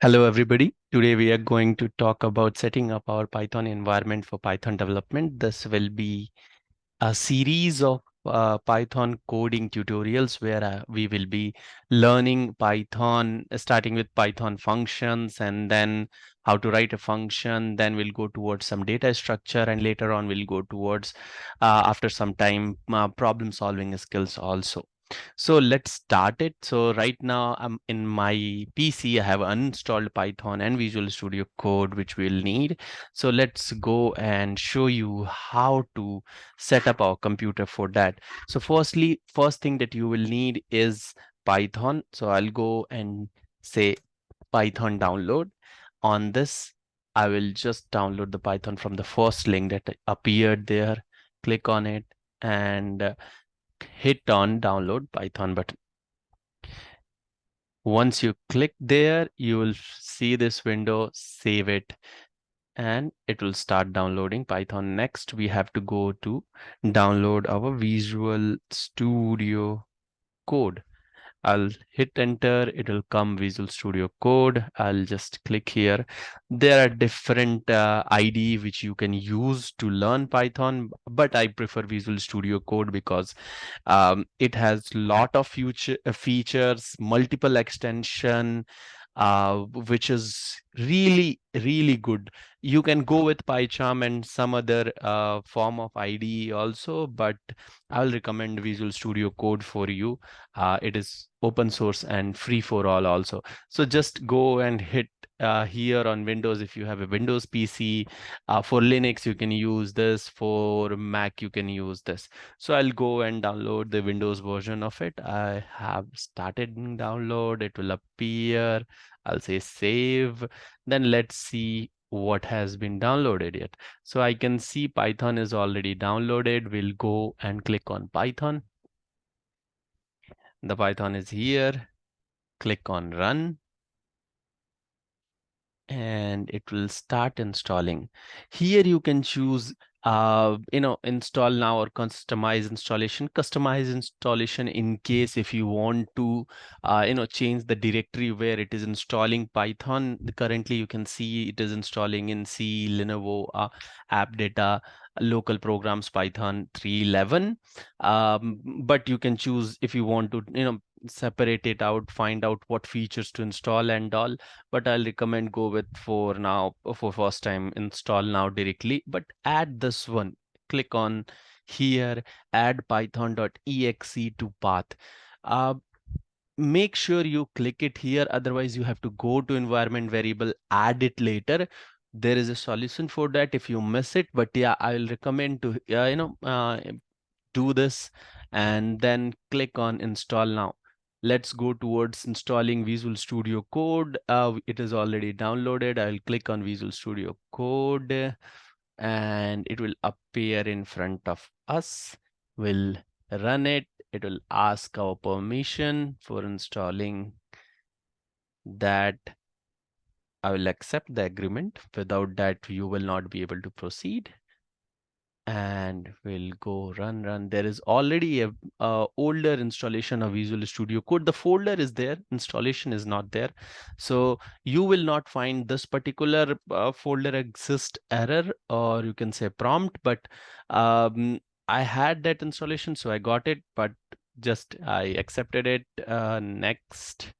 Hello, everybody. Today we are going to talk about setting up our Python environment for Python development. This will be a series of Python coding tutorials where we will be learning Python, starting with Python functions and then how to write a function. Then we'll go towards some data structure, and later on we'll go towards, after some time, problem solving skills also. So let's start it. So right now I'm in my PC. I have uninstalled Python and Visual Studio Code, which we'll need. So let's go and show you how to set up our computer for that. So first thing that you will need is Python. So I'll go and say Python download. On this, I will just download the Python from the first link that appeared there. Click on it and hit on download Python button. Once you click there, you will see this window, save it, and it will start downloading Python. Next, we have to go to download our Visual Studio Code. I'll hit enter. It will come Visual Studio Code. I'll just click here. There are different IDE which you can use to learn Python, but I prefer Visual Studio Code because it has lot of features, multiple extension, which is really good. You can go with PyCharm and some other form of IDE also, but I'll recommend Visual Studio Code for you. It is open source and free for all also. So just go and hit here on Windows if you have a Windows PC. For Linux, you can use this. For Mac, you can use this. So I'll go and download the Windows version of it. I have started download. It will appear. I'll say save. Then let's see what has been downloaded yet. So I can see Python is already downloaded. We'll go and click on Python. The Python is here. Click on run and it will start installing. Here you can choose install now or customize installation. Customize installation in case if you want to change the directory where it is installing Python. Currently you can see it is installing in C, Lenovo, app data, local programs Python 3.11. But you can choose if you want to separate it out, find out what features to install and all, but I'll recommend go with for now, for first time, install now directly. But add this one, click on here, add python.exe to path. Uh, Make sure you click it here, otherwise you have to go to environment variable, add it later. There is a solution for that if you miss it, but yeah, I'll recommend to do this and then click on install now. Let's go towards installing Visual Studio Code. It is already downloaded. I'll click on Visual Studio Code and it will appear in front of us. We'll run it. It will ask our permission for installing that. I will accept the agreement. Without that, you will not be able to proceed. And we'll go run. There is already a older installation of Visual Studio Code. The folder is there, installation is not there. So you will not find this particular folder exist error, or you can say prompt, but I had that installation, so I got it, but just I accepted it. Next.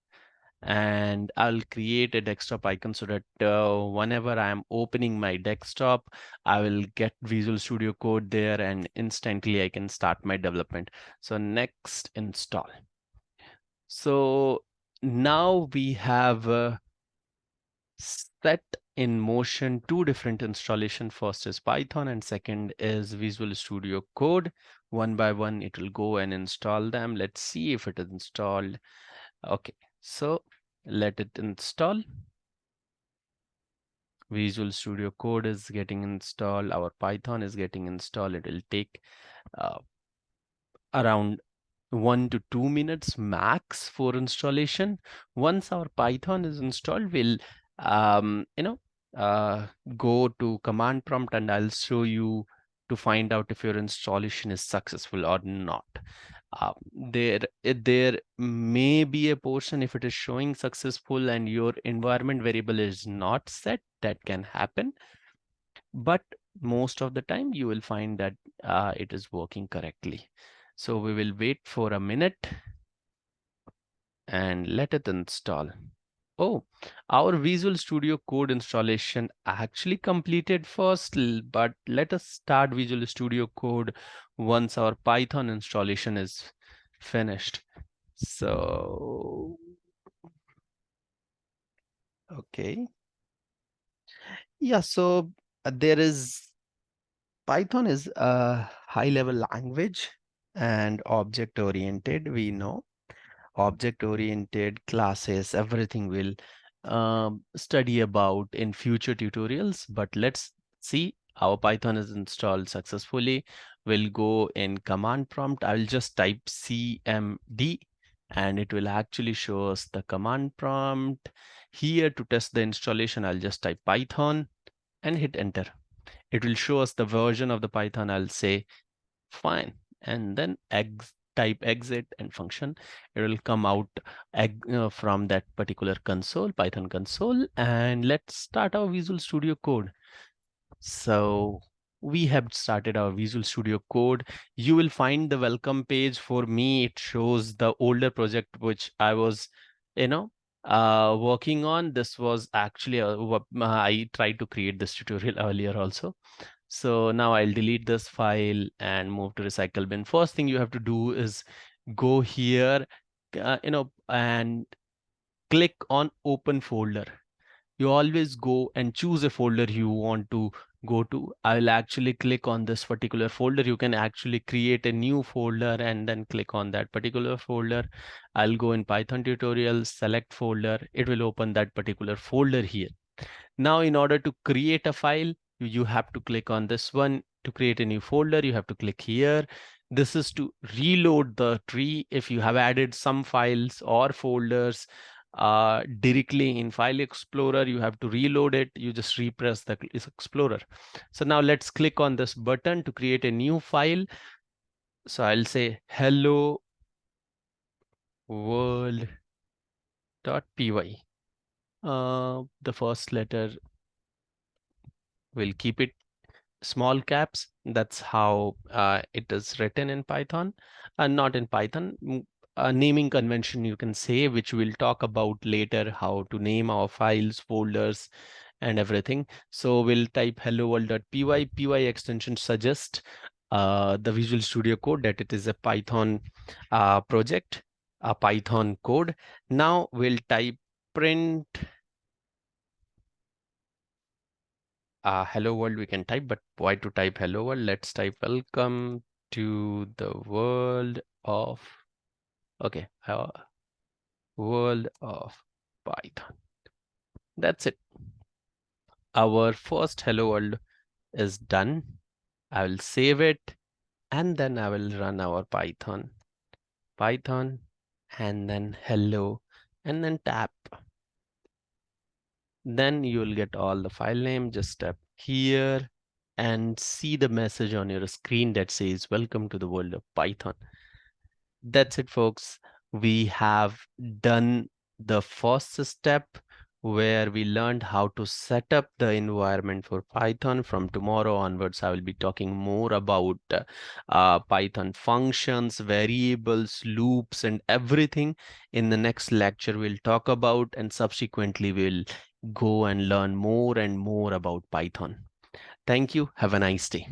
And I'll create a desktop icon so that whenever I'm opening my desktop, I will get Visual Studio Code there and instantly I can start my development. So next, install. So now we have set in motion two different installation. First is Python and second is Visual Studio Code. One by one, it will go and install them. Let's see if it is installed. Okay, so let it install. Visual Studio Code is getting installed. Our Python is getting installed. It will take uh, around 1 to 2 minutes max for installation. Once our Python is installed, we'll um, you know go to command prompt and I'll show you to find out if your installation is successful or not. There may be a portion if it is showing successful and your environment variable is not set, that can happen. But most of the time you will find that it is working correctly. So we will wait for a minute and let it install. Oh, our Visual Studio Code installation actually completed first, but let us start Visual Studio Code once our Python installation is finished. So, okay. Yeah, so there is Python is a high level language and object oriented, we know. Object oriented classes, everything will study about in future tutorials, but let's see. Our Python is installed successfully. We'll go in command prompt. I'll just type cmd and it will actually show us the command prompt. Here to test the installation, I'll just type Python and hit enter. It will show us the version of the Python. I'll say fine, and then type exit and function. It will come out from that particular console, Python console, and let's start our Visual Studio Code. So we have started our Visual Studio Code. You will find the welcome page. For me, it shows the older project which I was, you know, working on. This was actually I tried to create this tutorial earlier also. So now I'll delete this file and move to recycle bin. First thing you have to do is go here, and click on open folder. You always go and choose a folder you want to go to. I'll actually click on this particular folder. You can actually create a new folder and then click on that particular folder. I'll go in Python tutorials, select folder. It will open that particular folder here. Now, in order to create a file, you have to click on this one. To create a new folder, you have to click here. This is to reload the tree. If you have added some files or folders directly in File Explorer, you have to reload it. You just repress the Explorer. So now let's click on this button to create a new file. So I'll say hello world.py. The first letter, we'll keep it small caps. That's how it is written in Python, not in Python. A naming convention, you can say, which we'll talk about later, how to name our files, folders, and everything. So we'll type hello world.py. Py extension suggests the Visual Studio Code that it is a Python project, a Python code. Now we'll type print hello world. We can type, but why to type hello world? Let's type welcome to the world of, okay, world of Python. That's it. Our first hello world is done. I will save it and then I will run our Python and then hello and then tap. Then you will get all the file name. Just tap here and see the message on your screen that says welcome to the world of Python. That's it, folks. We have done the first step where we learned how to set up the environment for Python. From tomorrow onwards, I will be talking more about Python functions, variables, loops, and everything. In the next lecture, we'll talk about, and subsequently we'll go and learn more and more about Python. Thank you. Have a nice day.